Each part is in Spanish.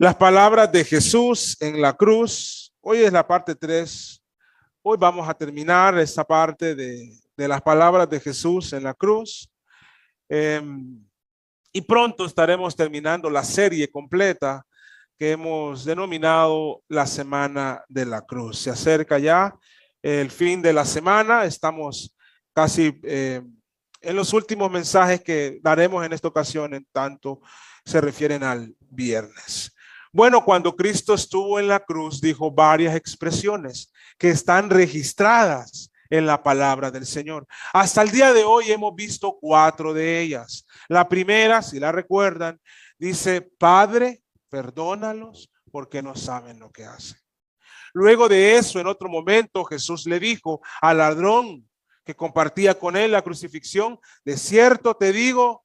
Las palabras de Jesús en la cruz. Hoy es la parte 3. Hoy vamos a terminar esta parte de las palabras de Jesús en la cruz. Y pronto estaremos terminando la serie completa que hemos denominado la Semana de la Cruz. Se acerca ya el fin de la semana. Estamos casi en los últimos mensajes que daremos en esta ocasión, en tanto se refieren al viernes. Bueno, cuando Cristo estuvo en la cruz, dijo varias expresiones que están registradas en la palabra del Señor. Hasta el día de hoy hemos visto 4 de ellas. La primera, si la recuerdan, dice: Padre, perdónalos porque no saben lo que hacen. Luego de eso, en otro momento, Jesús le dijo al ladrón que compartía con él la crucifixión: de cierto te digo,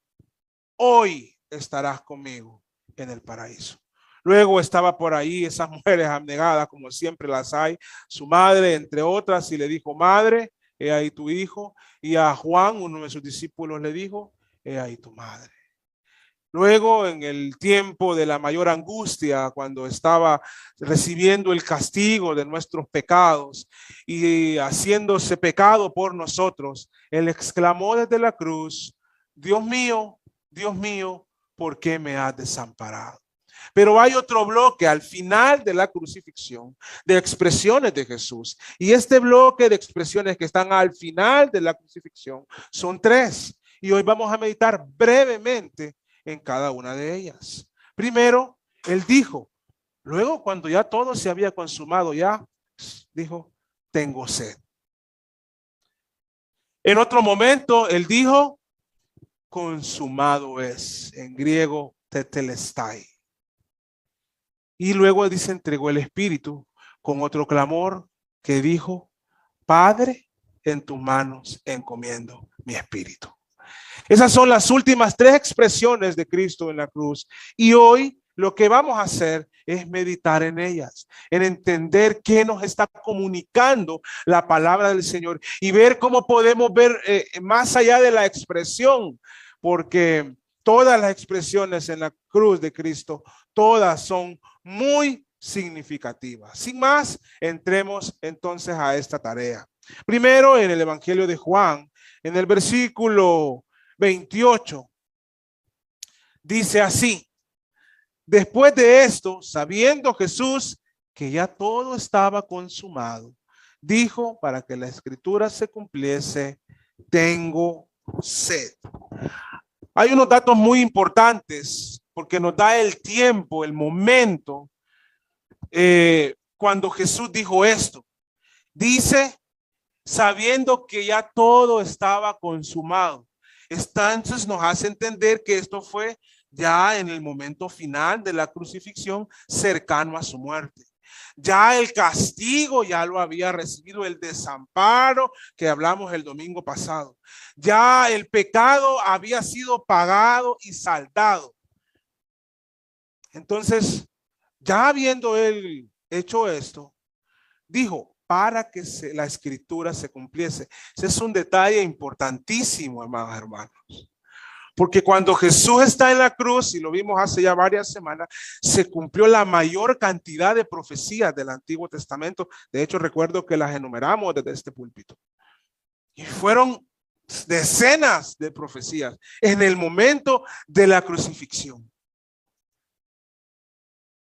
hoy estarás conmigo en el paraíso. Luego estaba por ahí esas mujeres abnegadas, como siempre las hay, su madre, entre otras, y le dijo: Madre, he ahí tu hijo. Y a Juan, uno de sus discípulos, le dijo: He ahí tu madre. Luego, en el tiempo de la mayor angustia, cuando estaba recibiendo el castigo de nuestros pecados y haciéndose pecado por nosotros, él exclamó desde la cruz: Dios mío, ¿por qué me has desamparado? Pero hay otro bloque al final de la crucifixión de expresiones de Jesús. Y este bloque de expresiones que están al final de la crucifixión son 3. Y hoy vamos a meditar brevemente en cada una de ellas. Primero, él dijo, luego cuando ya todo se había consumado, ya dijo: tengo sed. En otro momento, él dijo: consumado es, en griego tetelestai. Y luego dice: entregó el espíritu con otro clamor que dijo: Padre, en tus manos encomiendo mi espíritu. Esas son las últimas 3 expresiones de Cristo en la cruz. Y hoy lo que vamos a hacer es meditar en ellas, en entender qué nos está comunicando la palabra del Señor y ver cómo podemos ver más allá de la expresión, porque todas las expresiones en la cruz de Cristo, todas son muy significativas. Sin más, entremos entonces a esta tarea. Primero, en el Evangelio de Juan, en el versículo 28, dice así: después de esto, sabiendo Jesús que ya todo estaba consumado, dijo, para que la escritura se cumpliese: tengo sed. Hay unos datos muy importantes porque nos da el tiempo, el momento, cuando Jesús dijo esto. Dice: sabiendo que ya todo estaba consumado. Entonces nos hace entender que esto fue ya en el momento final de la crucifixión, cercano a su muerte. Ya el castigo ya lo había recibido, el desamparo que hablamos el domingo pasado. Ya el pecado había sido pagado y saldado. Entonces, ya habiendo él hecho esto, dijo: para que la escritura se cumpliese. Ese es un detalle importantísimo, hermanos. Porque cuando Jesús está en la cruz, y lo vimos hace ya varias semanas, se cumplió la mayor cantidad de profecías del Antiguo Testamento. De hecho, recuerdo que las enumeramos desde este púlpito. Y fueron decenas de profecías en el momento de la crucifixión.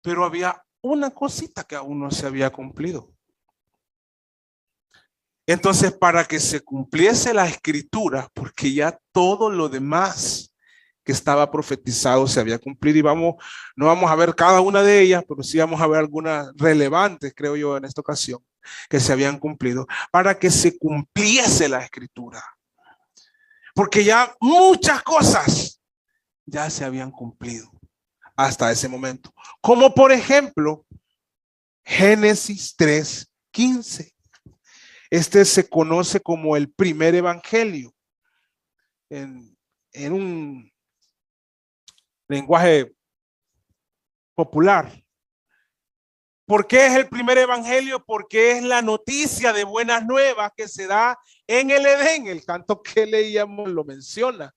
Pero había una cosita que aún no se había cumplido. Entonces, para que se cumpliese la escritura, porque ya todo lo demás que estaba profetizado se había cumplido, y no vamos a ver cada una de ellas, pero sí vamos a ver algunas relevantes, creo yo, en esta ocasión, que se habían cumplido, para que se cumpliese la escritura. Porque ya muchas cosas ya se habían cumplido hasta ese momento. Como por ejemplo, Génesis 3:15. Este se conoce como el primer evangelio en un lenguaje popular. ¿Por qué es el primer evangelio? Porque es la noticia de buenas nuevas que se da en el Edén. El canto que leíamos lo menciona.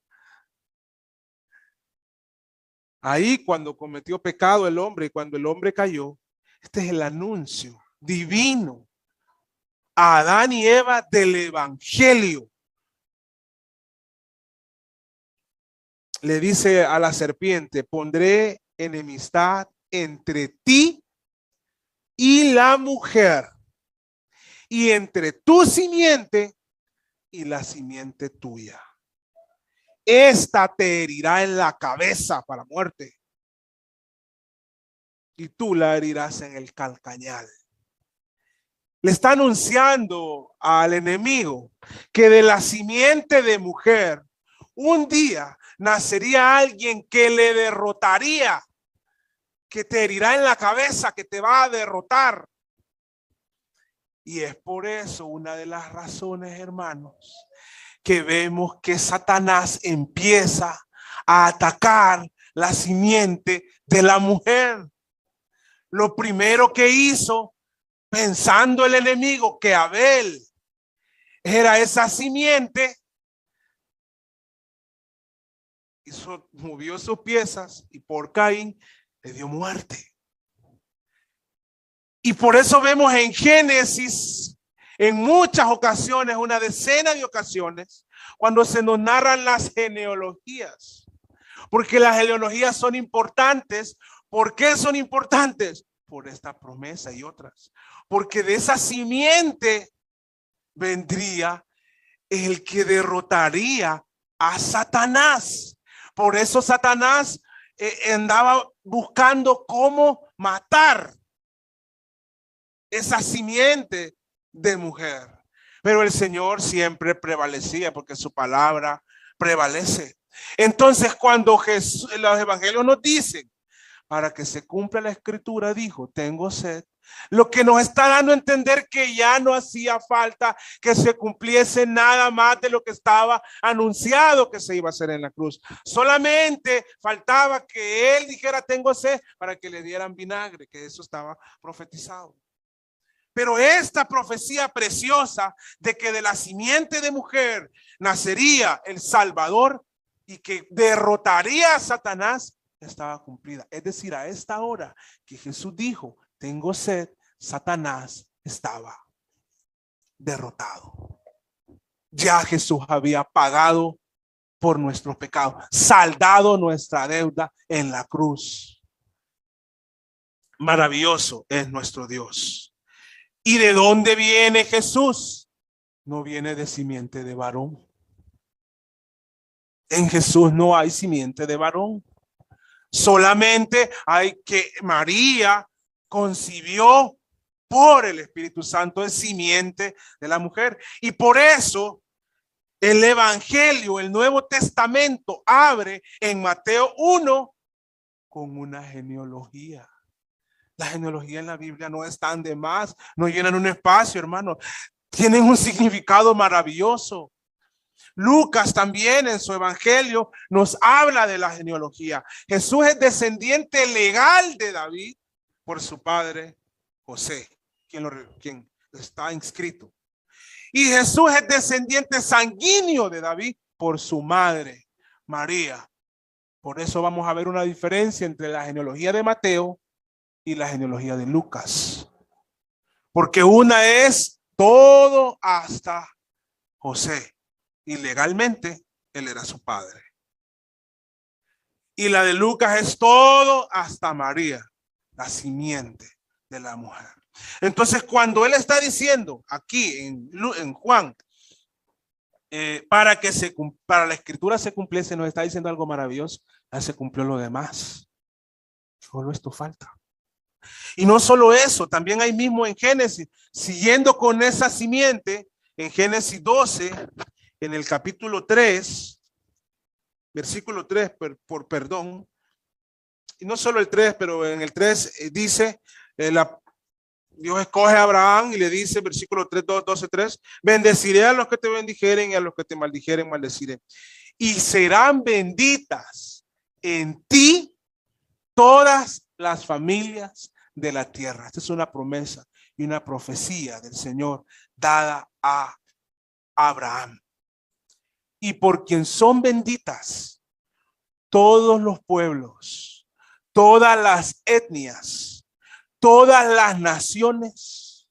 Ahí cuando cometió pecado el hombre y cuando el hombre cayó, este es el anuncio divino a Adán y Eva del evangelio. Le dice a la serpiente, pondré enemistad entre ti y la mujer, y entre tu simiente y la simiente tuya. Esta te herirá en la cabeza para muerte, y tú la herirás en el calcañal. Le está anunciando al enemigo que de la simiente de mujer un día nacería alguien que le derrotaría, que te herirá en la cabeza, que te va a derrotar. Y es por eso una de las razones, hermanos, que vemos que Satanás empieza a atacar la simiente de la mujer. Lo primero que hizo, pensando el enemigo que Abel era esa simiente, movió sus piezas y por Caín le dio muerte. Y por eso vemos en Génesis, en muchas ocasiones, una decena de ocasiones, cuando se nos narran las genealogías. Porque las genealogías son importantes. ¿Por qué son importantes? Por esta promesa y otras. Porque de esa simiente vendría el que derrotaría a Satanás. Por eso Satanás andaba buscando cómo matar esa simiente de mujer. Pero el Señor siempre prevalecía porque su palabra prevalece. Entonces, cuando Jesús, los evangelios nos dicen, para que se cumpla la escritura, dijo, tengo sed. Lo que nos está dando a entender que ya no hacía falta que se cumpliese nada más de lo que estaba anunciado que se iba a hacer en la cruz. Solamente faltaba que él dijera tengo sed para que le dieran vinagre, que eso estaba profetizado. Pero esta profecía preciosa de que de la simiente de mujer nacería el Salvador y que derrotaría a Satanás estaba cumplida. Es decir, a esta hora que Jesús dijo, tengo sed, Satanás estaba derrotado. Ya Jesús había pagado por nuestros pecados, saldado nuestra deuda en la cruz. Maravilloso es nuestro Dios. ¿Y de dónde viene Jesús? No viene de simiente de varón. En Jesús no hay simiente de varón. Solamente hay que María concibió por el Espíritu Santo, es simiente de la mujer. Y por eso el Evangelio, el Nuevo Testamento, abre en Mateo 1 con una genealogía. Las genealogías en la Biblia no están de más, no llenan un espacio, hermano. Tienen un significado maravilloso. Lucas también en su evangelio nos habla de la genealogía. Jesús es descendiente legal de David por su padre José, quien está inscrito. Y Jesús es descendiente sanguíneo de David por su madre María. Por eso vamos a ver una diferencia entre la genealogía de Mateo y la genealogía de Lucas. Porque una es todo hasta José. Y legalmente él era su padre. Y la de Lucas es todo hasta María, la simiente de la mujer. Entonces, cuando él está diciendo aquí en Juan, para la escritura se cumpliese, nos está diciendo algo maravilloso. Ya se cumplió lo demás. Solo esto falta. Y no solo eso, también hay mismo en Génesis, siguiendo con esa simiente, en Génesis 12, en el capítulo 3, versículo 3, perdón, y no solo el 3, pero en el 3 dice, Dios escoge a Abraham y le dice, versículo 3, 12, 3, bendeciré a los que te bendijeren y a los que te maldijeren, maldeciré. Y serán benditas en ti todas las familias de la tierra. Esta es una promesa y una profecía del Señor dada a Abraham. Y por quien son benditas, todos los pueblos, todas las etnias, todas las naciones,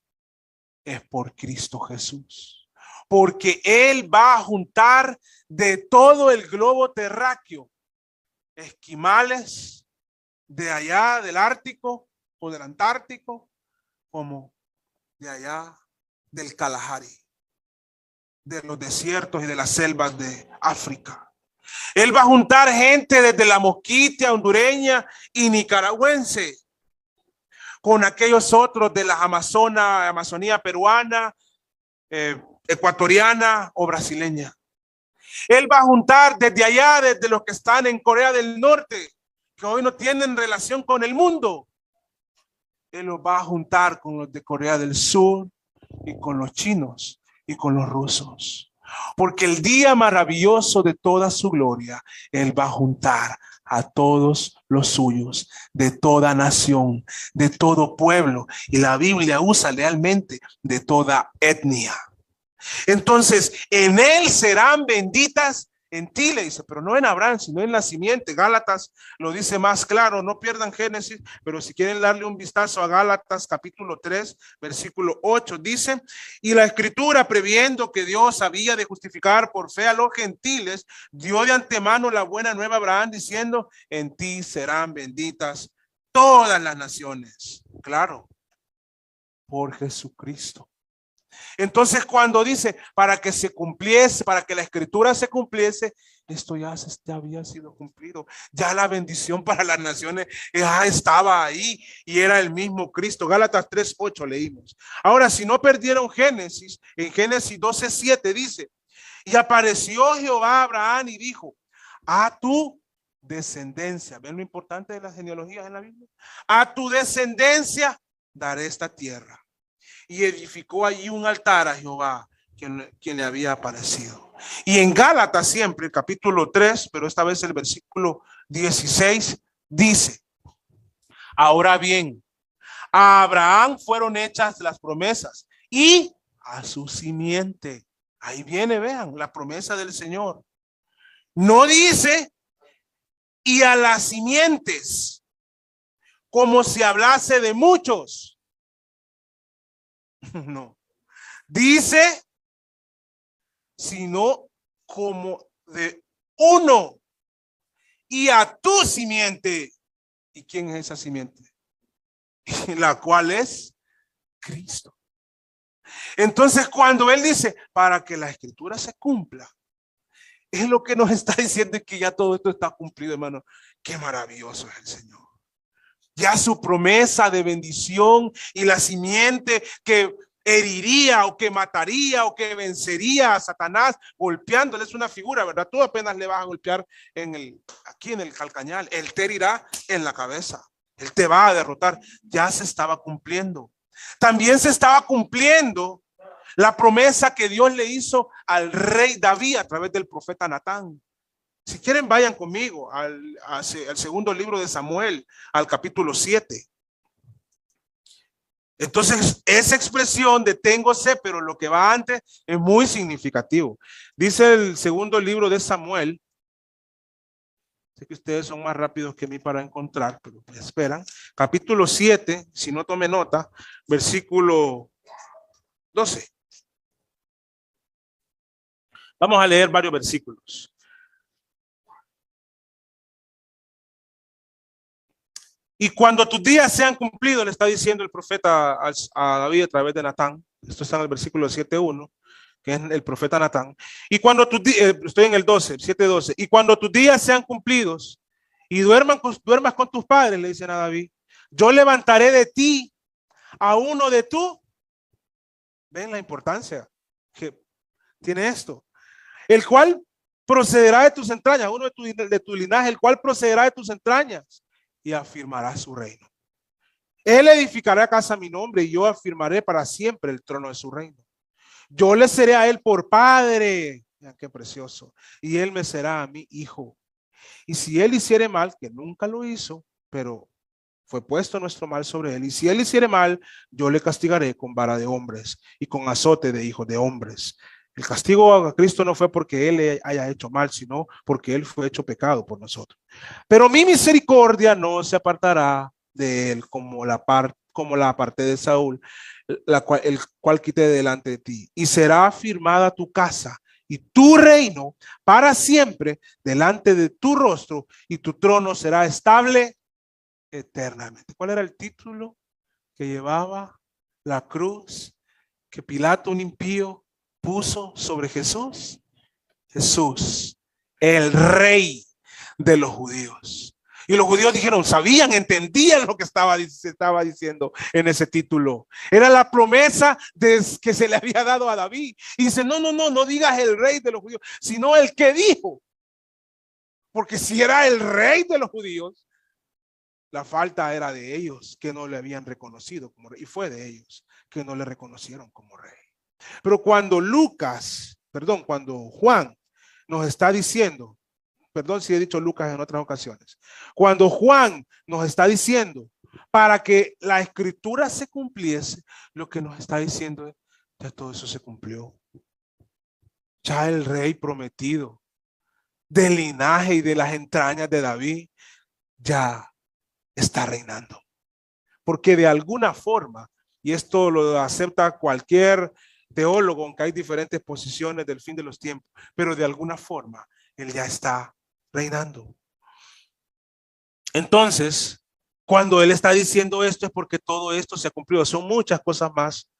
es por Cristo Jesús. Porque Él va a juntar de todo el globo terráqueo esquimales de allá del Ártico o del Antártico, como de allá del Kalahari, de los desiertos y de las selvas de África. Él va a juntar gente desde la Mosquitia hondureña y nicaragüense con aquellos otros de la Amazonía peruana, ecuatoriana o brasileña. Él va a juntar desde allá, desde los que están en Corea del Norte, que hoy no tienen relación con el mundo. Él los va a juntar con los de Corea del Sur y con los chinos y con los rusos. Porque el día maravilloso de toda su gloria, Él va a juntar a todos los suyos, de toda nación, de todo pueblo. Y la Biblia usa realmente de toda etnia. Entonces, en Él serán benditas, en ti le dice, pero no en Abraham, sino en la simiente. Gálatas lo dice más claro, no pierdan Génesis, pero si quieren darle un vistazo a Gálatas capítulo 3, versículo 8, dice, y la escritura previendo que Dios había de justificar por fe a los gentiles, dio de antemano la buena nueva a Abraham diciendo, en ti serán benditas todas las naciones. Claro, por Jesucristo. Entonces cuando dice para que se cumpliese, para que la escritura se cumpliese, esto ya había sido cumplido. Ya la bendición para las naciones ya estaba ahí y era el mismo Cristo. Gálatas 3:8 leímos. Ahora, si no perdieron Génesis, en Génesis 12:7 dice, y apareció Jehová a Abraham y dijo, a tu descendencia. ¿Ven lo importante de las genealogías en la Biblia? A tu descendencia daré esta tierra. Y edificó allí un altar a Jehová, quien le había aparecido. Y en Gálatas siempre, capítulo 3, pero esta vez el versículo 16, dice, ahora bien, a Abraham fueron hechas las promesas y a su simiente. Ahí viene, vean, la promesa del Señor. No dice, y a las simientes, como si hablase de muchos. No. Dice, sino como de uno y a tu simiente. ¿Y quién es esa simiente? La cual es Cristo. Entonces, cuando Él dice, para que la escritura se cumpla, es lo que nos está diciendo, que ya todo esto está cumplido, hermano. Qué maravilloso es el Señor. Ya su promesa de bendición y la simiente que heriría o que mataría o que vencería a Satanás golpeándole, es una figura, ¿verdad? Tú apenas le vas a golpear aquí en el calcañal, él te herirá en la cabeza, él te va a derrotar. Ya se estaba cumpliendo. También se estaba cumpliendo la promesa que Dios le hizo al rey David a través del profeta Natán. Si quieren, vayan conmigo al segundo libro de Samuel, al capítulo 7. Entonces, esa expresión de tengo sed, pero lo que va antes es muy significativo. Dice el segundo libro de Samuel. Sé que ustedes son más rápidos que mí para encontrar, pero me esperan. Capítulo 7, si no tome nota, versículo 12. Vamos a leer varios versículos. Y cuando tus días sean cumplidos, le está diciendo el profeta a David a través de Natán. Esto está en el versículo 7:1, que es el profeta Natán. Y cuando tus días, estoy en el 12, 7:12. Y cuando tus días sean cumplidos y duermas con tus padres, le dicen a David, yo levantaré de ti a uno de tú. ¿Ven la importancia que tiene esto? El cual procederá de tus entrañas, uno de tu linaje, el cual procederá de tus entrañas y afirmará su reino. Él edificará casa a mi nombre y yo afirmaré para siempre el trono de su reino. Yo le seré a él por padre. Mira qué precioso. Y él me será a mi hijo. Y si él hiciere mal, que nunca lo hizo, pero fue puesto nuestro mal sobre él. Y si él hiciere mal, yo le castigaré con vara de hombres y con azote de hijos de hombres. El castigo a Cristo no fue porque Él haya hecho mal, sino porque Él fue hecho pecado por nosotros. Pero mi misericordia no se apartará de Él como la aparté de Saúl, el cual quité delante de ti. Y será firmada tu casa y tu reino para siempre delante de tu rostro, y tu trono será estable eternamente. ¿Cuál era el título que llevaba la cruz que Pilato, un impío, puso sobre Jesús? Jesús, el rey de los judíos. Y los judíos dijeron, sabían, entendían lo que se estaba diciendo en ese título. Era la promesa que se le había dado a David. Y dice, no digas el rey de los judíos, sino el que dijo. Porque si era el rey de los judíos, la falta era de ellos que no le habían reconocido como rey. Y fue de ellos que no le reconocieron como rey. Pero cuando cuando Juan nos está diciendo, perdón si he dicho Lucas en otras ocasiones, cuando Juan nos está diciendo para que la escritura se cumpliese, lo que nos está diciendo es, ya todo eso se cumplió. Ya el rey prometido del linaje y de las entrañas de David ya está reinando. Porque de alguna forma, y esto lo acepta cualquier teólogo, aunque hay diferentes posiciones del fin de los tiempos, pero de alguna forma él ya está reinando. Entonces, cuando él está diciendo esto es porque todo esto se ha cumplido. Son muchas cosas más.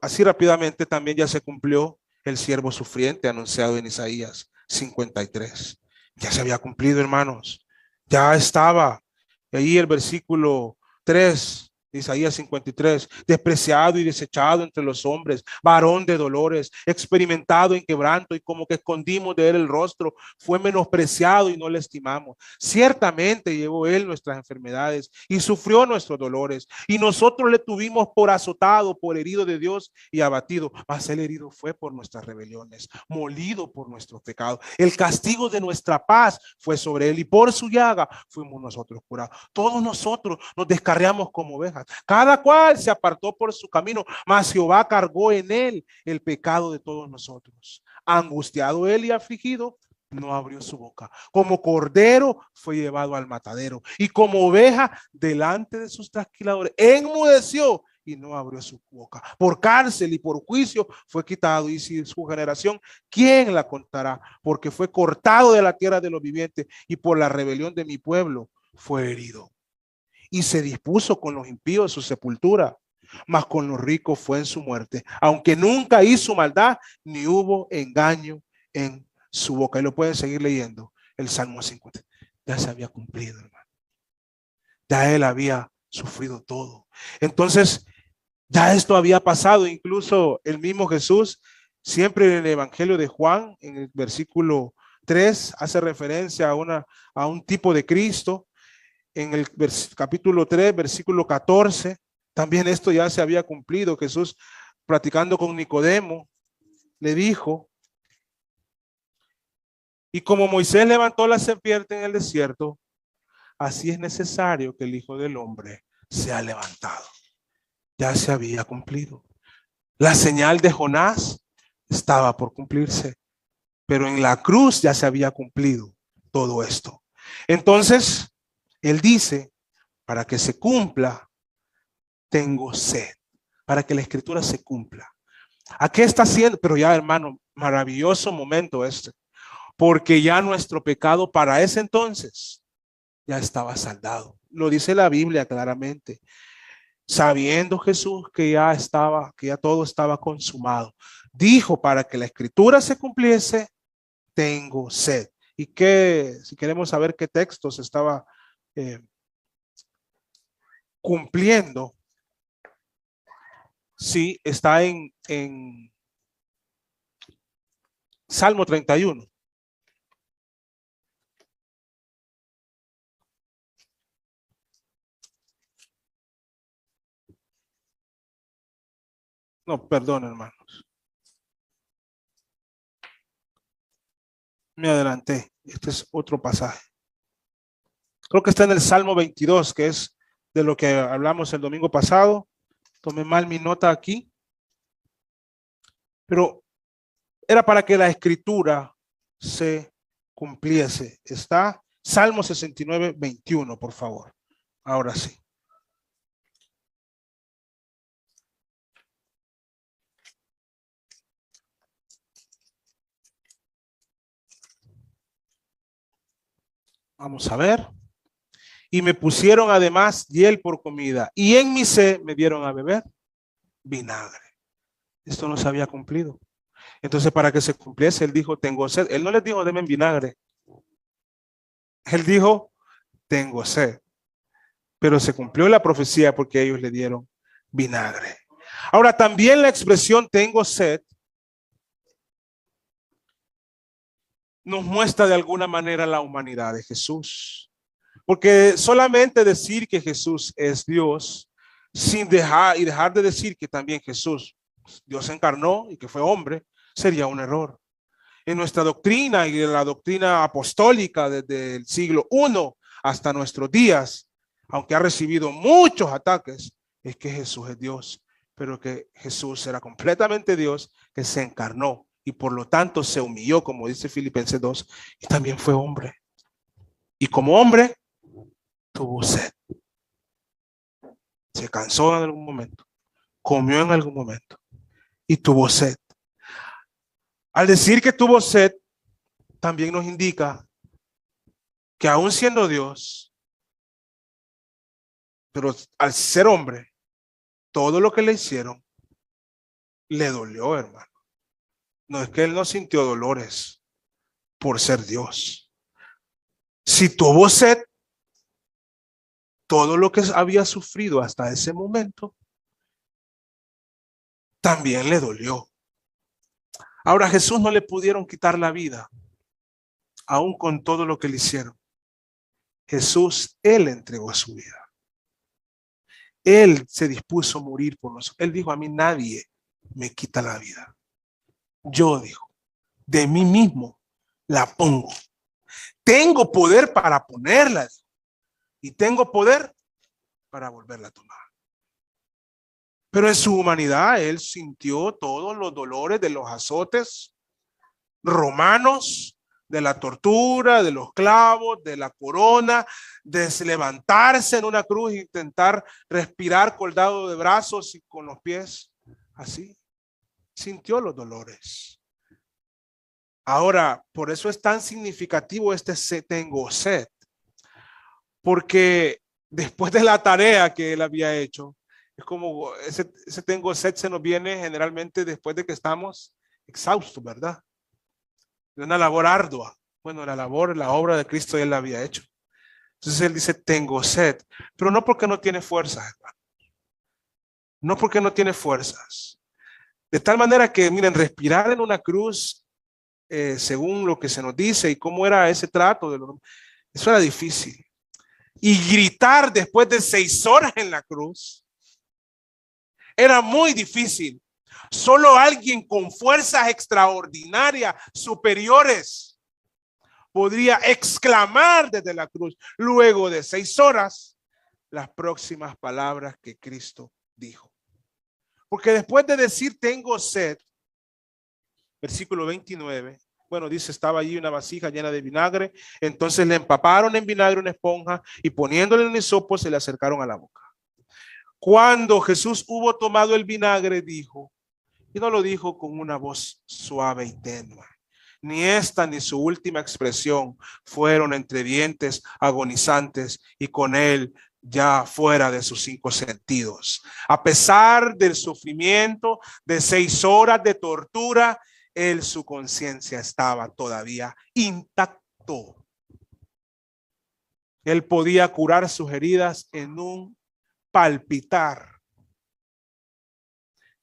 Así rápidamente también ya se cumplió el siervo sufriente anunciado en Isaías 53. Ya se había cumplido, hermanos. Ya estaba. Y ahí el versículo 3. Isaías 53, despreciado y desechado entre los hombres, varón de dolores, experimentado en quebranto, y como que escondimos de él el rostro, fue menospreciado y no le estimamos. Ciertamente llevó él nuestras enfermedades y sufrió nuestros dolores, y nosotros le tuvimos por azotado, por herido de Dios y abatido. Mas el herido fue por nuestras rebeliones, molido por nuestros pecados. El castigo de nuestra paz fue sobre él, y por su llaga fuimos nosotros curados. Todos nosotros nos descarriamos como ovejas, cada cual se apartó por su camino, mas Jehová cargó en él el pecado de todos nosotros. Angustiado él y afligido, no abrió su boca. Como cordero fue llevado al matadero, y como oveja delante de sus trasquiladores enmudeció y no abrió su boca. Por cárcel y por juicio fue quitado, y si su generación, ¿quién la contará? Porque fue cortado de la tierra de los vivientes, y por la rebelión de mi pueblo fue herido. Y se dispuso con los impíos su sepultura, mas con los ricos fue en su muerte, aunque nunca hizo maldad, ni hubo engaño en su boca. Y lo pueden seguir leyendo, el Salmo 50. Ya se había cumplido, hermano. Ya él había sufrido todo. Entonces, ya esto había pasado. Incluso el mismo Jesús, siempre en el Evangelio de Juan, en el versículo 3, hace referencia a un tipo de Cristo. En el capítulo 3, versículo 14, también esto ya se había cumplido. Jesús, platicando con Nicodemo, le dijo, y como Moisés levantó la serpiente en el desierto, así es necesario que el Hijo del Hombre sea levantado. Ya se había cumplido. La señal de Jonás estaba por cumplirse, pero en la cruz ya se había cumplido todo esto. Entonces, él dice, para que se cumpla, tengo sed. Para que la escritura se cumpla. ¿A qué está haciendo? Pero ya, hermano, maravilloso momento este. Porque ya nuestro pecado para ese entonces ya estaba saldado. Lo dice la Biblia claramente. Sabiendo Jesús que ya todo estaba consumado, dijo, para que la escritura se cumpliese, tengo sed. Y que, si queremos saber qué textos estaba cumpliendo, sí, está en Salmo 31. No, perdón, hermanos. Me adelanté. Este es otro pasaje. Creo que está en el Salmo 22, que es de lo que hablamos el domingo pasado. Tomé mal mi nota aquí. Pero era para que la escritura se cumpliese. Está Salmo 69, 21, por favor. Ahora sí. Vamos a ver. Y me pusieron además hiel por comida, y en mi sed me dieron a beber vinagre. Esto no se había cumplido. Entonces, para que se cumpliese, él dijo, tengo sed. Él no les dijo, denme vinagre. Él dijo, tengo sed. Pero se cumplió la profecía porque ellos le dieron vinagre. Ahora, también la expresión tengo sed nos muestra de alguna manera la humanidad de Jesús. Porque solamente decir que Jesús es Dios, sin dejar de decir que también Jesús, Dios se encarnó y que fue hombre, sería un error. En nuestra doctrina y en la doctrina apostólica desde el siglo I hasta nuestros días, aunque ha recibido muchos ataques, es que Jesús es Dios, pero que Jesús era completamente Dios, que se encarnó y por lo tanto se humilló, como dice Filipenses 2, y también fue hombre. Y como hombre, tuvo sed. Se cansó en algún momento, comió en algún momento y tuvo sed. Al decir que tuvo sed, también nos indica que aún siendo Dios, pero al ser hombre, todo lo que le hicieron le dolió, hermano. No es que él no sintió dolores por ser Dios. Si tuvo sed, todo lo que había sufrido hasta ese momento también le dolió. Ahora a Jesús no le pudieron quitar la vida, aún con todo lo que le hicieron. Jesús, él entregó su vida. Él se dispuso a morir por nosotros. Él dijo, a mí nadie me quita la vida. Yo, dijo, de mí mismo la pongo. Tengo poder para ponerla y tengo poder para volverla a tomar. Pero en su humanidad, él sintió todos los dolores de los azotes romanos, de la tortura, de los clavos, de la corona, de levantarse en una cruz e intentar respirar colgado de brazos y con los pies así. Sintió los dolores. Ahora, por eso es tan significativo tengo sed, porque después de la tarea que él había hecho, es como ese tengo sed se nos viene generalmente después de que estamos exhaustos, ¿verdad? De una labor ardua. Bueno, la obra de Cristo él la había hecho. Entonces él dice, tengo sed, pero no porque no tiene fuerzas, hermano. No porque no tiene fuerzas. De tal manera que, miren, respirar en una cruz, según lo que se nos dice y cómo era ese trato, eso era difícil. Y gritar después de 6 horas en la cruz era muy difícil. Solo alguien con fuerzas extraordinarias, superiores, podría exclamar desde la cruz, luego de 6 horas, las próximas palabras que Cristo dijo. Porque después de decir tengo sed, versículo 29, bueno, dice, estaba allí una vasija llena de vinagre, entonces le empaparon en vinagre una esponja y poniéndole en el hisopo se le acercaron a la boca. Cuando Jesús hubo tomado el vinagre, dijo, y no lo dijo con una voz suave y tenue, ni esta ni su última expresión fueron entre dientes agonizantes y con él ya fuera de sus 5 sentidos. A pesar del sufrimiento de 6 horas de tortura, su conciencia estaba todavía intacto. Él podía curar sus heridas en un palpitar,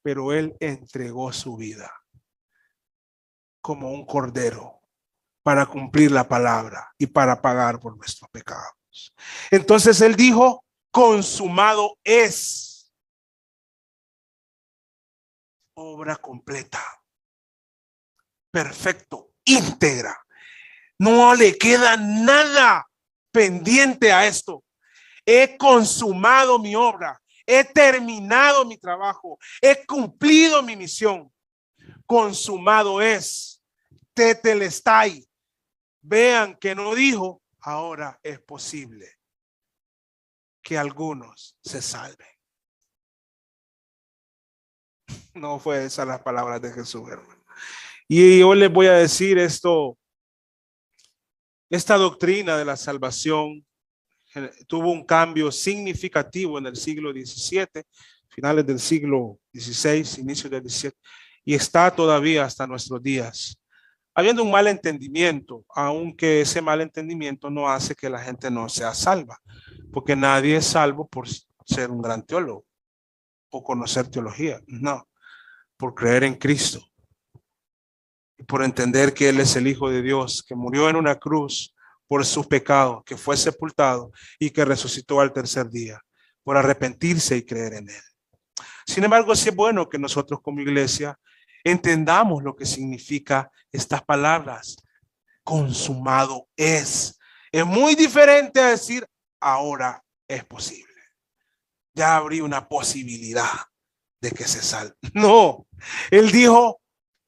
pero él entregó su vida como un cordero para cumplir la palabra y para pagar por nuestros pecados. Entonces él dijo, consumado es. Obra completa. Perfecto, íntegra. No le queda nada pendiente a esto. He consumado mi obra. He terminado mi trabajo. He cumplido mi misión. consumado es, tetelestai. Vean que no dijo, ahora es posible que algunos se salven. No fue esa las palabras de Jesús, hermano. Y yo les voy a decir esto, esta doctrina de la salvación tuvo un cambio significativo en el siglo XVII, finales del siglo XVI, inicios del XVII, y está todavía hasta nuestros días. Habiendo un mal entendimiento, aunque ese mal entendimiento no hace que la gente no sea salva, porque nadie es salvo por ser un gran teólogo o conocer teología, no, por creer en Cristo y por entender que Él es el Hijo de Dios, que murió en una cruz por sus pecados, que fue sepultado y que resucitó al tercer día, por arrepentirse y creer en Él. Sin embargo, sí es bueno que nosotros como iglesia entendamos lo que significa estas palabras. Consumado es. Es muy diferente a decir, ahora es posible. Ya habría una posibilidad de que se salve. No, Él dijo,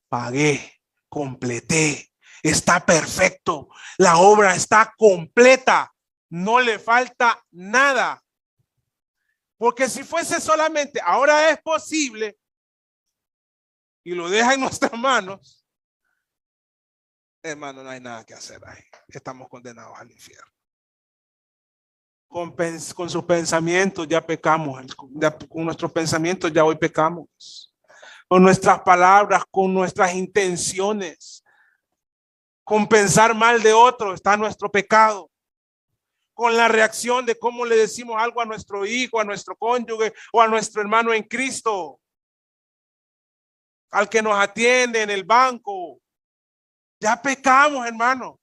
pagué, completé, está perfecto, la obra está completa, no le falta nada. Porque si fuese solamente, ahora es posible, y lo deja en nuestras manos, hermano, no hay nada que hacer ahí. Estamos condenados al infierno. Con sus pensamientos ya pecamos, con nuestros pensamientos ya hoy pecamos. Con nuestras palabras, con nuestras intenciones, con pensar mal de otro está nuestro pecado. Con la reacción de cómo le decimos algo a nuestro hijo, a nuestro cónyuge o a nuestro hermano en Cristo, al que nos atiende en el banco. Ya pecamos, hermanos.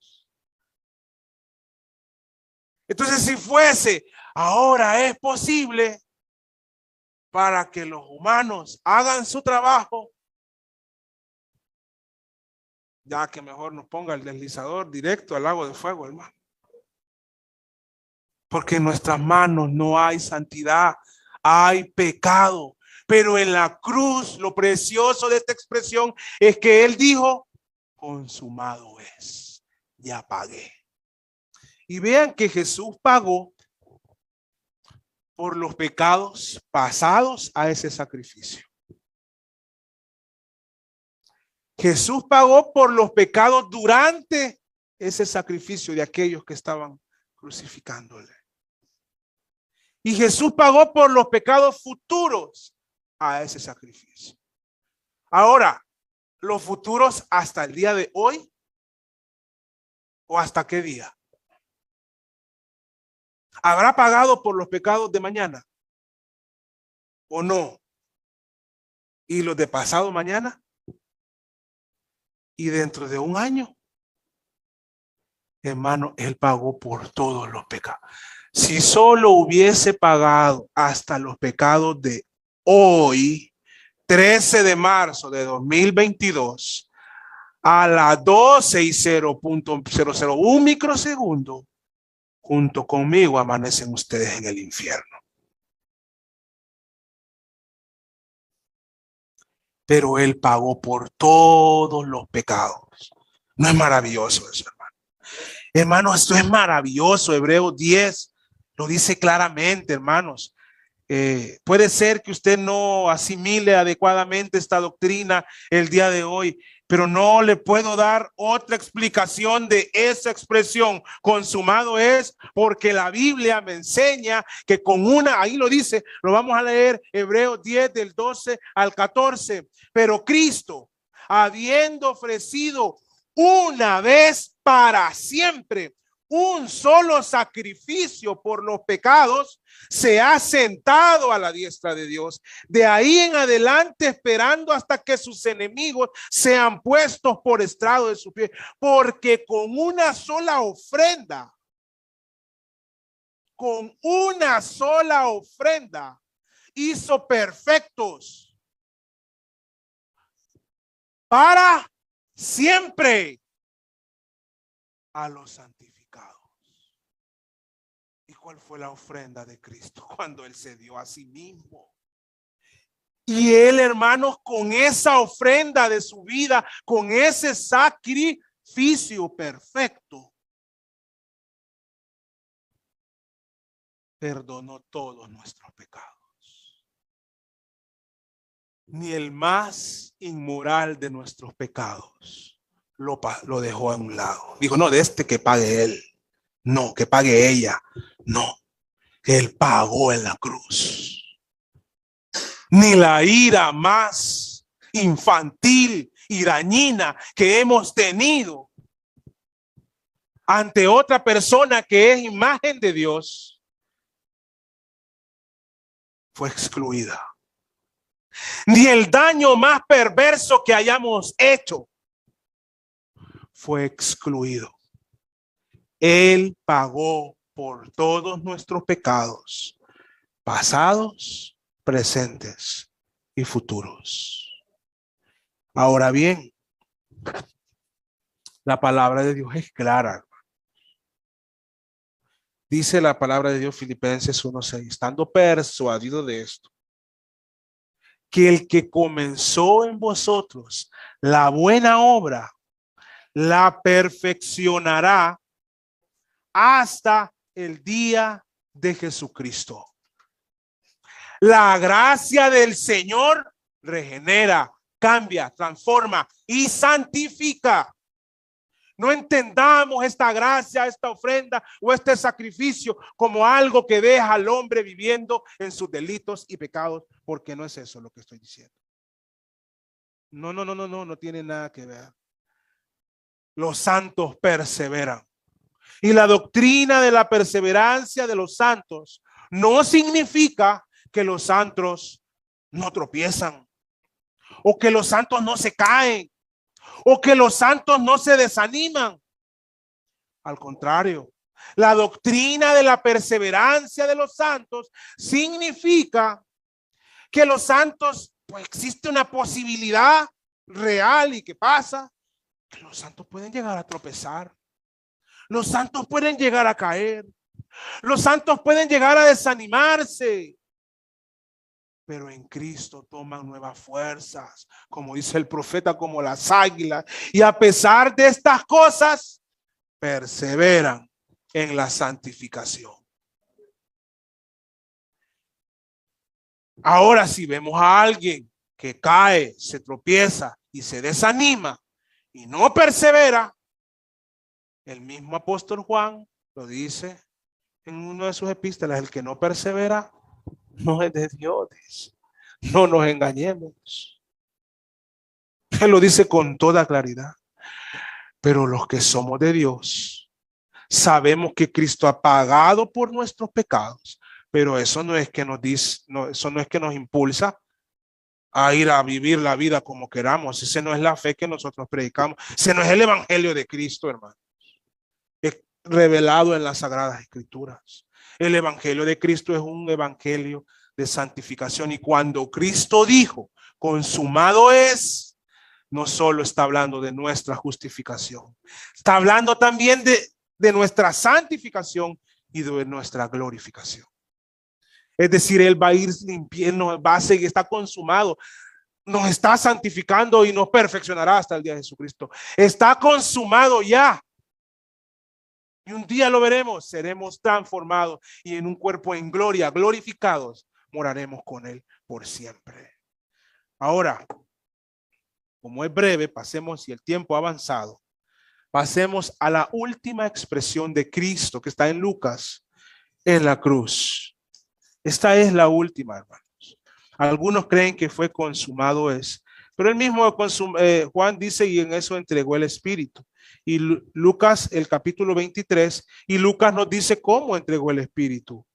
Entonces, si fuese, ahora es posible para que los humanos hagan su trabajo, ya que mejor nos ponga el deslizador directo al lago de fuego, hermano. Porque en nuestras manos no hay santidad, hay pecado. Pero en la cruz, lo precioso de esta expresión es que Él dijo, consumado es, ya pagué. Y vean que Jesús pagó por los pecados pasados a ese sacrificio. Jesús pagó por los pecados durante ese sacrificio de aquellos que estaban crucificándole. Y Jesús pagó por los pecados futuros a ese sacrificio. Ahora, los futuros hasta el día de hoy o hasta qué día. ¿Habrá pagado por los pecados de mañana o no? ¿Y los de pasado mañana? ¿Y dentro de un año? Hermano, Él pagó por todos los pecados. Si solo hubiese pagado hasta los pecados de hoy, 13 de marzo de 2022, a las 12 y 0.001 microsegundo, junto conmigo amanecen ustedes en el infierno. Pero Él pagó por todos los pecados. ¿No es maravilloso eso, hermano? Hermano, esto es maravilloso. Hebreos 10 lo dice claramente, hermanos. Puede ser que usted no asimile adecuadamente esta doctrina el día de hoy, pero no le puedo dar otra explicación de esa expresión. Consumado es, porque la Biblia me enseña que con una, ahí lo dice, lo vamos a leer, Hebreos 10 del 12 al 14, pero Cristo, habiendo ofrecido una vez para siempre un solo sacrificio por los pecados, se ha sentado a la diestra de Dios. De ahí en adelante, esperando hasta que sus enemigos sean puestos por estrado de su pie, porque con una sola ofrenda, hizo perfectos para siempre a los santificados. ¿Y cuál fue la ofrenda de Cristo? Cuando Él se dio a sí mismo. Y él, hermanos, con esa ofrenda de su vida, con ese sacrificio perfecto, perdonó todos nuestros pecados. Ni el más inmoral de nuestros pecados lo dejó a un lado. Dijo, no, de este que pague él. No, que pague ella. No, que él pagó en la cruz. Ni la ira más infantil y dañina que hemos tenido ante otra persona que es imagen de Dios fue excluida. Ni el daño más perverso que hayamos hecho fue excluido. Él pagó por todos nuestros pecados, pasados, presentes y futuros. Ahora bien, la palabra de Dios es clara. Dice la palabra de Dios, Filipenses 1:6, estando persuadido de esto, que el que comenzó en vosotros la buena obra, la perfeccionará hasta el día de Jesucristo. La gracia del Señor regenera, cambia, transforma y santifica. No entendamos esta gracia, esta ofrenda o este sacrificio como algo que deja al hombre viviendo en sus delitos y pecados, porque no es eso lo que estoy diciendo. No tiene nada que ver. Los santos perseveran. Y la doctrina de la perseverancia de los santos no significa que los santos no tropiezan, o que los santos no se caen, o que los santos no se desaniman. Al contrario, la doctrina de la perseverancia de los santos significa que los santos, pues existe una posibilidad real y que pasa, que los santos pueden llegar a tropezar. Los santos pueden llegar a caer. Los santos pueden llegar a desanimarse. Pero en Cristo toman nuevas fuerzas, como dice el profeta, como las águilas. Y a pesar de estas cosas, perseveran en la santificación. Ahora, si vemos a alguien que cae, se tropieza y se desanima y no persevera, el mismo apóstol Juan lo dice en una de sus epístolas: el que no persevera no es de Dios. No nos engañemos. Él lo dice con toda claridad. Pero los que somos de Dios sabemos que Cristo ha pagado por nuestros pecados, pero eso no es que nos dice, no, eso no es que nos impulsa a ir a vivir la vida como queramos. Ese no es la fe que nosotros predicamos. Ese no es el evangelio de Cristo, hermano. Es revelado en las Sagradas Escrituras. El evangelio de Cristo es un evangelio de santificación. Y cuando Cristo dijo, consumado es, no solo está hablando de nuestra justificación, está hablando también de nuestra santificación y de nuestra glorificación. Es decir, Él va a ir limpiando, va a seguir, está consumado, nos está santificando y nos perfeccionará hasta el día de Jesucristo. Está consumado ya. Y un día lo veremos, seremos transformados y en un cuerpo en gloria, glorificados, moraremos con Él por siempre. Ahora, como es breve, pasemos, y el tiempo ha avanzado, pasemos a la última expresión de Cristo que está en Lucas, en la cruz. Esta es la última, hermanos. Algunos creen que fue consumado es, pero el mismo Juan dice, y en eso entregó el Espíritu. Y Lucas, el capítulo 23, y Lucas nos dice cómo entregó el Espíritu.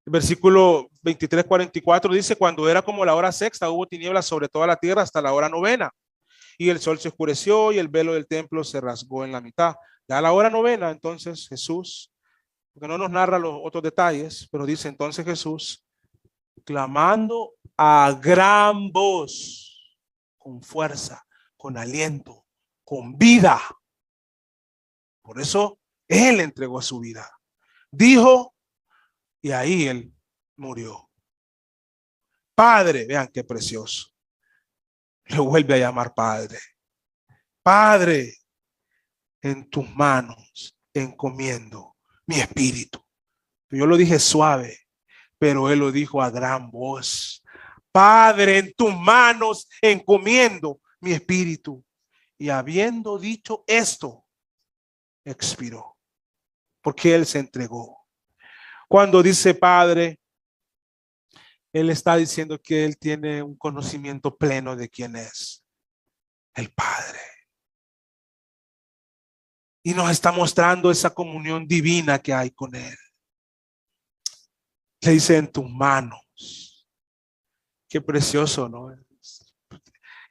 El versículo 23-44 dice: cuando era como la hora sexta, hubo tinieblas sobre toda la tierra hasta la hora novena. Y el sol se oscureció y el velo del templo se rasgó en la mitad. Ya a la hora novena, entonces Jesús, porque no nos narra los otros detalles, pero dice entonces Jesús, clamando a gran voz, con fuerza, con aliento, con vida. Por eso Él entregó su vida. Dijo, y ahí Él murió. Padre, vean qué precioso. Le vuelve a llamar Padre. Padre, en tus manos encomiendo mi espíritu. Yo lo dije suave, pero él lo dijo a gran voz. Padre, en tus manos encomiendo mi espíritu. Y habiendo dicho esto, expiró, porque él se entregó. Cuando dice Padre, él está diciendo que él tiene un conocimiento pleno de quién es el Padre. Y nos está mostrando esa comunión divina que hay con él. Le dice en tus manos. Qué precioso, ¿no?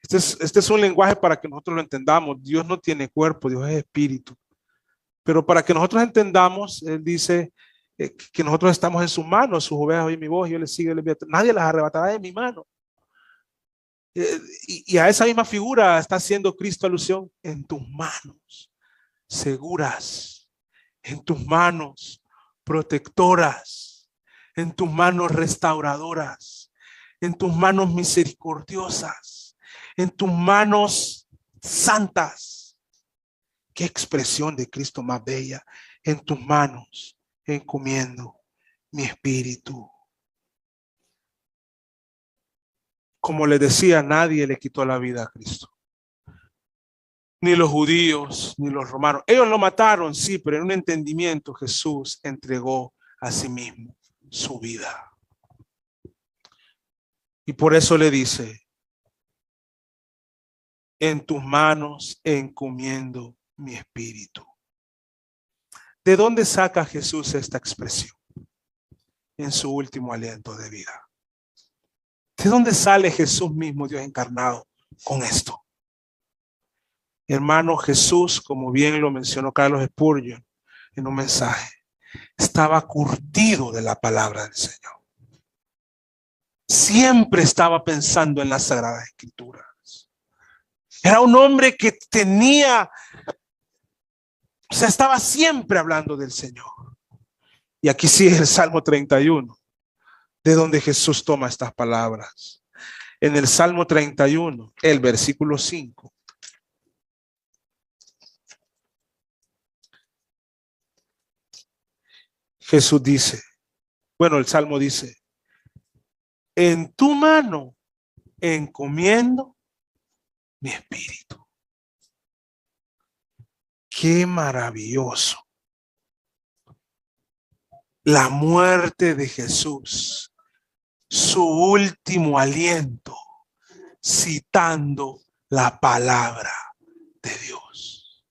Este es un lenguaje para que nosotros lo entendamos. Dios no tiene cuerpo, Dios es espíritu. Pero para que nosotros entendamos, Él dice que nosotros estamos en sus manos, sus ovejas oyen mi voz, yo les sigo, nadie las arrebatará de mi mano. Y a esa misma figura está haciendo Cristo alusión en tus manos, seguras, en tus manos protectoras, en tus manos restauradoras, en tus manos misericordiosas, en tus manos santas. Qué expresión de Cristo más bella. En tus manos encomiendo mi espíritu. Como les decía, nadie le quitó la vida a Cristo. Ni los judíos, ni los romanos. Ellos lo mataron, sí, pero en un entendimiento Jesús entregó a sí mismo su vida. Y por eso le dice, en tus manos encomiendo mi espíritu. ¿De dónde saca Jesús esta expresión? En su último aliento de vida. ¿De dónde sale Jesús mismo, Dios encarnado, con esto? Hermano, Jesús, como bien lo mencionó Carlos Spurgeon en un mensaje, estaba curtido de la palabra del Señor. Siempre estaba pensando en las Sagradas Escrituras. Era un hombre que tenía, o sea, estaba siempre hablando del Señor. Y aquí sí es el Salmo 31, de donde Jesús toma estas palabras. En el Salmo 31, el versículo 5. Jesús dice, bueno, el Salmo dice, en tu mano encomiendo mi espíritu. Qué maravilloso. La muerte de Jesús, su último aliento, citando la palabra de Dios.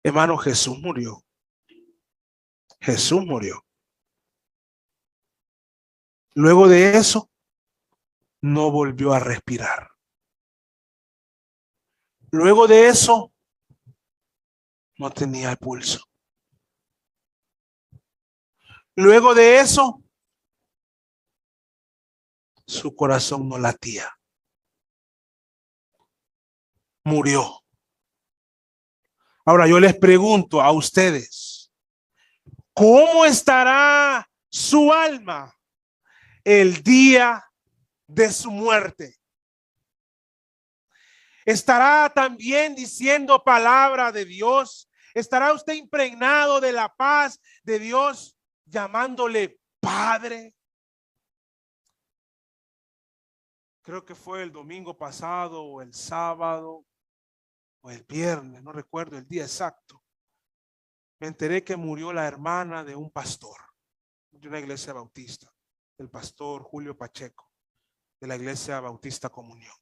Hermano, Jesús murió. Jesús murió. Luego de eso, no volvió a respirar. Luego de eso, no tenía el pulso. Luego de eso, su corazón no latía. Murió. Ahora yo les pregunto a ustedes, ¿cómo estará su alma el día de su muerte? ¿Estará también diciendo palabra de Dios? ¿Estará usted impregnado de la paz de Dios, llamándole Padre? Creo que fue el domingo pasado o el sábado o el viernes, no recuerdo el día exacto. Me enteré que murió la hermana de un pastor de una iglesia bautista, el pastor Julio Pacheco, de la iglesia Bautista Comunión.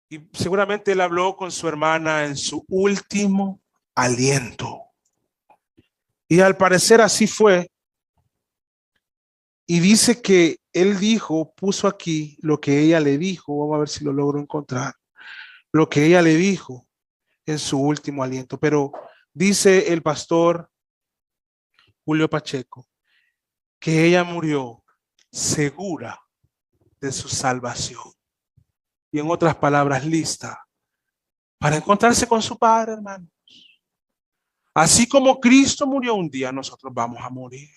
Y seguramente él habló con su hermana en su último aliento. Y al parecer así fue. Y dice que él dijo, puso aquí lo que ella le dijo. Vamos a ver si lo logro encontrar. Lo que ella le dijo en su último aliento. Pero dice el pastor Julio Pacheco que ella murió segura de su salvación. Y en otras palabras, lista para encontrarse con su Padre, hermanos. Así como Cristo murió un día, nosotros vamos a morir.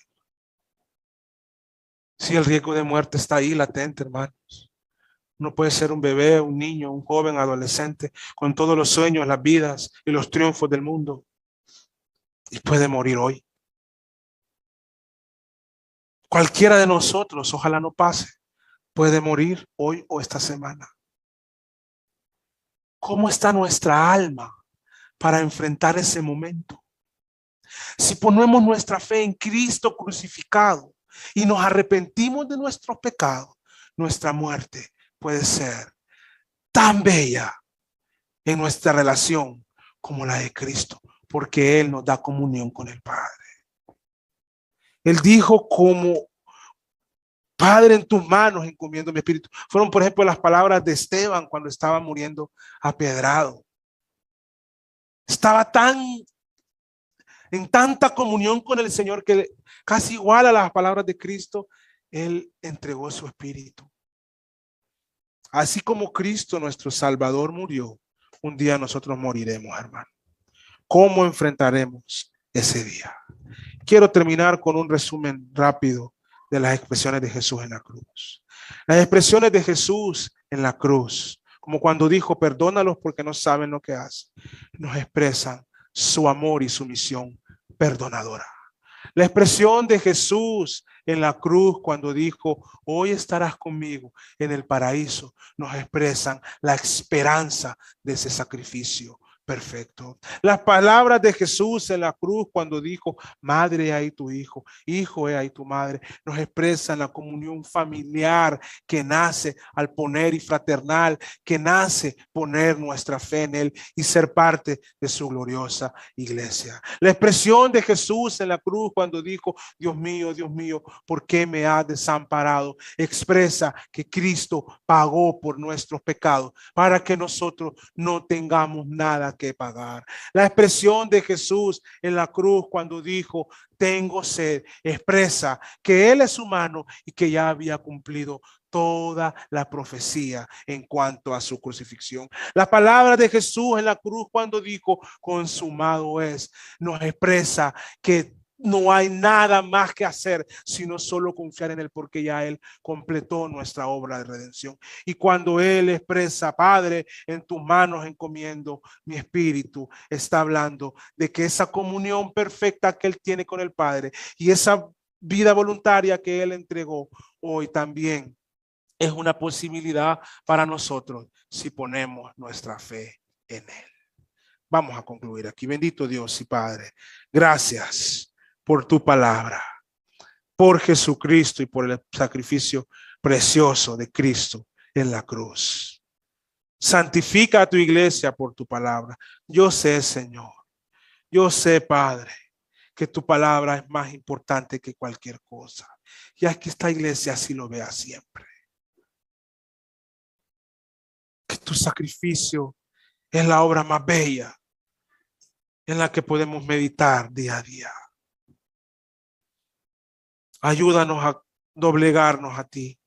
Si el riesgo de muerte está ahí latente, hermanos. Uno puede ser un bebé, un niño, un joven, adolescente, con todos los sueños, las vidas y los triunfos del mundo. Y puede morir hoy. Cualquiera de nosotros, ojalá no pase, puede morir hoy o esta semana. ¿Cómo está nuestra alma para enfrentar ese momento? Si ponemos nuestra fe en Cristo crucificado y nos arrepentimos de nuestros pecados, nuestra muerte puede ser tan bella en nuestra relación como la de Cristo, porque Él nos da comunión con el Padre. Él dijo, como Padre, en tus manos encomiendo mi espíritu. Fueron, por ejemplo, las palabras de Esteban cuando estaba muriendo apedreado. Estaba en tanta comunión con el Señor que casi igual a las palabras de Cristo, Él entregó su espíritu. Así como Cristo, nuestro Salvador, murió, un día nosotros moriremos, hermano. ¿Cómo enfrentaremos ese día? Quiero terminar con un resumen rápido de las expresiones de Jesús en la cruz. Las expresiones de Jesús en la cruz, como cuando dijo, perdónalos porque no saben lo que hacen, nos expresan su amor y su misión perdonadora. La expresión de Jesús en la cruz cuando dijo, hoy estarás conmigo en el paraíso, nos expresan la esperanza de ese sacrificio perfecto. Las palabras de Jesús en la cruz cuando dijo, madre, he ahí tu hijo, hijo, he ahí tu madre, nos expresan la comunión familiar que nace al poner y fraternal, que nace poner nuestra fe en Él y ser parte de su gloriosa iglesia. La expresión de Jesús en la cruz cuando dijo, Dios mío, ¿por qué me has desamparado? Expresa que Cristo pagó por nuestros pecados para que nosotros no tengamos nada que pagar. La expresión de Jesús en la cruz cuando dijo, tengo sed, expresa que Él es humano y que ya había cumplido toda la profecía en cuanto a su crucifixión. La palabra de Jesús en la cruz cuando dijo, consumado es, nos expresa que no hay nada más que hacer, sino solo confiar en Él, porque ya Él completó nuestra obra de redención. Y cuando Él expresa, Padre, en tus manos encomiendo mi espíritu, está hablando de que esa comunión perfecta que Él tiene con el Padre y esa vida voluntaria que Él entregó hoy también es una posibilidad para nosotros si ponemos nuestra fe en Él. Vamos a concluir aquí. Bendito Dios y Padre, gracias por tu palabra, por Jesucristo y por el sacrificio precioso de Cristo en la cruz. Santifica a tu iglesia por tu palabra. Yo sé, Señor, yo sé, Padre, que tu palabra es más importante que cualquier cosa. Y es que esta iglesia así lo vea siempre. Que tu sacrificio es la obra más bella en la que podemos meditar día a día. Ayúdanos a doblegarnos a ti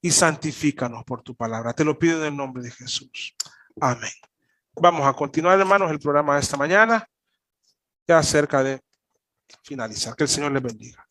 y santifícanos por tu palabra. Te lo pido en el nombre de Jesús. Amén. Vamos a continuar, hermanos, el programa de esta mañana, ya cerca de finalizar. Que el Señor les bendiga.